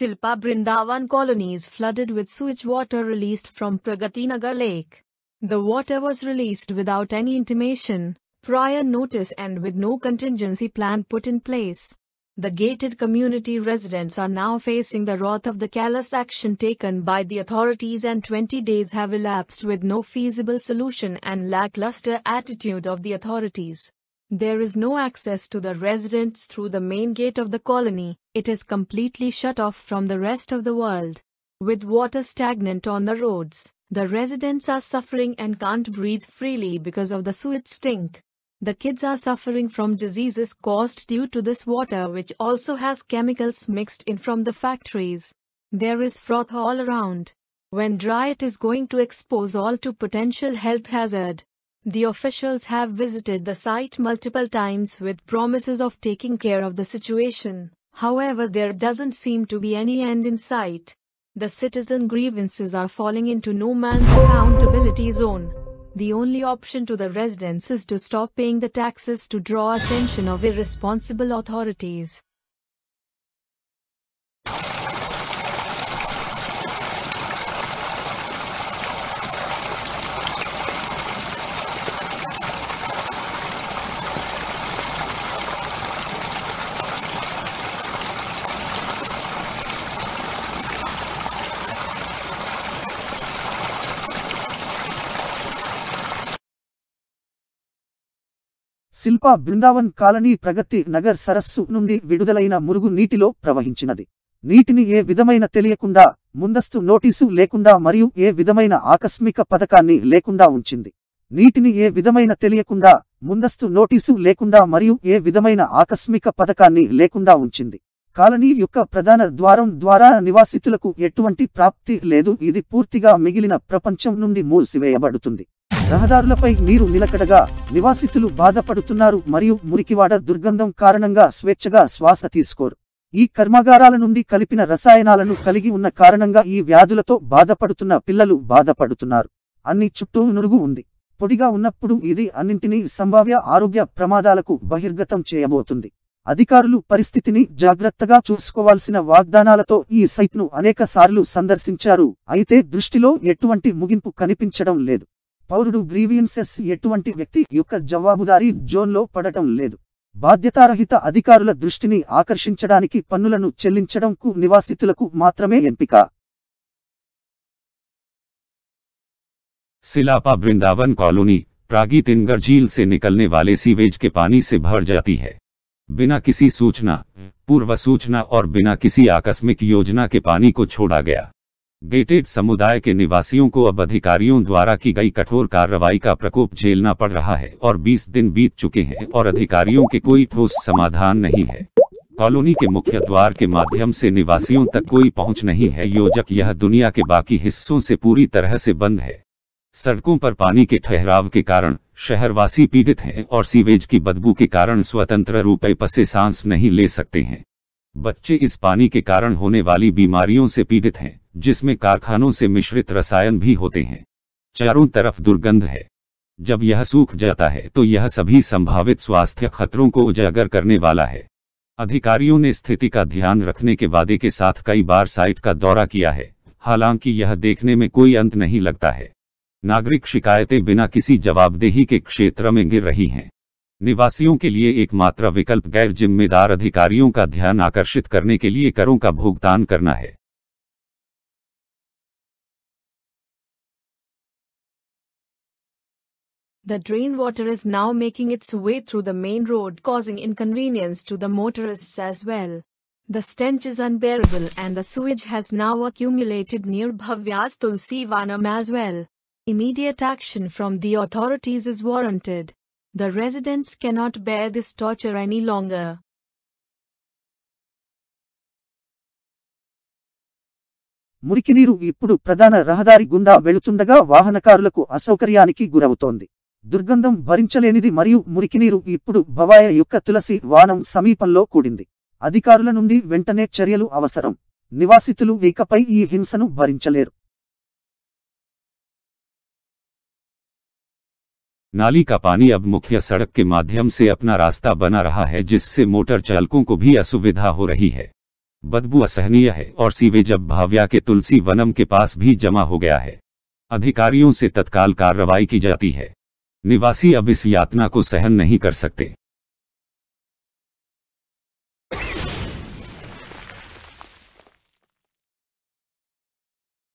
Silpa Brindavan colonies flooded with sewage water released from Pragati Nagar Lake. The water was released without any intimation, prior notice and with no contingency plan put in place. The gated community residents are now facing the wrath of the callous action taken by the authorities, and 20 days have elapsed with no feasible solution and lackluster attitude of the authorities. There is no access to the residents through the main gate of the colony. It is completely shut off from the rest of the world. With water stagnant on the roads, the residents are suffering and can't breathe freely because of the sewage stink. The kids are suffering from diseases caused due to this water, which also has chemicals mixed in from the factories. There is froth all around. When dry, it is going to expose all to potential health hazard. The officials have visited the site multiple times with promises of taking care of the situation. However, there doesn't seem to be any end in sight. The citizen grievances are falling into no man's accountability zone. The only option to the residents is to stop paying the taxes to draw attention of irresponsible authorities. Shilpa Brindavan colony Pragathi Nagar సరస్సు నుండి విడుదలైన మురుగు నీటిలో ప్రవహించినది. నీటిని ఏ విధమైన తెలియకుండా, ముందస్తు notice లేకుండా మరియు ఏ విధమైన ఆకస్మిక పథకాన్ని లేకుండా ఉంచింది. నీటిని ఏ విధమైన తెలియకుండా, ముందస్తు నోటీసు లేకుండా మరియు ఏ విధమైన ఆకస్మిక పథకాన్ని లేకుండా ఉంచింది. కాలనీ యొక్క ప్రధాన ద్వారం ద్వారా నివాసితులకు ఎటువంటి ప్రాప్తి లేదు. ఇది పూర్తిగా మిగిలిన ప్రపంచం నుండి మూసివేయబడుతుంది. రహదారులపై నీరు నిలకడగా, నివాసితులు బాధపడుతున్నారు మరియు మురికివాడ దుర్గంధం కారణంగా స్వేచ్ఛగా శ్వాస తీసుకోరు. ఈ కర్మాగారాల నుండి కలిపిన రసాయనాలను కలిగి ఉన్న కారణంగా ఈ వ్యాధులతో బాధపడుతున్న పిల్లలు బాధపడుతున్నారు. అన్ని చుట్టూ నురుగు ఉంది. పొడిగా ఉన్నప్పుడు ఇది అన్నింటినీ సంభావ్య ఆరోగ్య ప్రమాదాలకు బహిర్గతం చేయబోతుంది. అధికారులు పరిస్థితిని జాగ్రత్తగా చూసుకోవాల్సిన వాగ్దానాలతో ఈ సైట్ను అనేక సార్లు సందర్శించారు. అయితే దృష్టిలో ఎటువంటి ముగింపు కనిపించడం లేదు. పౌరుడు గ్రీవియన్సెస్ ఎటువంటి వ్యక్తి యొక్క జవాబుదారీ జోన్లో పడటం లేదు. బాధ్యతారహిత అధికారుల దృష్టిని ఆకర్షించడానికి పన్నులను చెల్లించడంకు నివాసితులకు మాత్రమే ఎంపిక. सिलापा वृंदावन कॉलोनी प्रागी तिनगर झील से निकलने वाले सीवेज के पानी से भर जाती है। बिना किसी सूचना, पूर्व सूचना और बिना किसी आकस्मिक योजना के पानी को छोड़ा गया। गेटेड समुदाय के निवासियों को अब अधिकारियों द्वारा की गई कठोर कार्रवाई का प्रकोप झेलना पड़ रहा है और 20 दिन बीत चुके हैं और अधिकारियों के कोई ठोस समाधान नहीं है। कॉलोनी के मुख्य द्वार के माध्यम से निवासियों तक कोई पहुंच नहीं है। योजक यह दुनिया के बाकी हिस्सों से पूरी तरह से बंद है। सड़कों पर पानी के ठहराव के कारण शहरवासी पीड़ित हैं और सीवेज की बदबू के कारण स्वतंत्र रूप से सांस नहीं ले सकते हैं। बच्चे इस पानी के कारण होने वाली बीमारियों से पीड़ित हैं, जिसमें कारखानों से मिश्रित रसायन भी होते हैं। चारों तरफ दुर्गंध है। जब यह सूख जाता है तो यह सभी संभावित स्वास्थ्य खतरों को उजागर करने वाला है। अधिकारियों ने स्थिति का ध्यान रखने के वादे के साथ कई बार साइट का दौरा किया है, हालांकि यह देखने में कोई अंत नहीं लगता है। नागरिक शिकायतें बिना किसी जवाबदेही के क्षेत्र में गिर रही हैं। निवासियों के लिए एकमात्र विकल्प गैर जिम्मेदार अधिकारियों का ध्यान आकर्षित करने के लिए करों का भुगतान करना है। The drain water is now making its way through the main road, causing inconvenience to the motorists as well. The stench is unbearable and the sewage has now accumulated near Bhavya's Tulsi Vanam as well. Immediate action from the authorities is warranted. The residents cannot bear this torture any longer. మురికినీరు ఇప్పుడు ప్రధాన రహదారి గుండా వెళుతుండగా వాహనకారులకు అసౌకర్యానికి గురవుతోంది. దుర్గంధం భరించలేనిది మరియు మురికినీరు ఇప్పుడు భవాయ యొక్క తులసి వానం సమీపంలో కూడింది. అధికారుల నుండి వెంటనే చర్యలు అవసరం. నివాసితులు ఇకపై ఈ హింసను భరించలేరు. नाली का पानी अब मुख्य सड़क के माध्यम से अपना रास्ता बना रहा है, जिससे मोटर चालकों को भी असुविधा हो रही है। बदबू असहनीय है और सीवेज अब भाव्या के तुलसी वनम के पास भी जमा हो गया है। अधिकारियों से तत्काल कार्रवाई की जाती है। निवासी अब इस यातना को सहन नहीं कर सकते।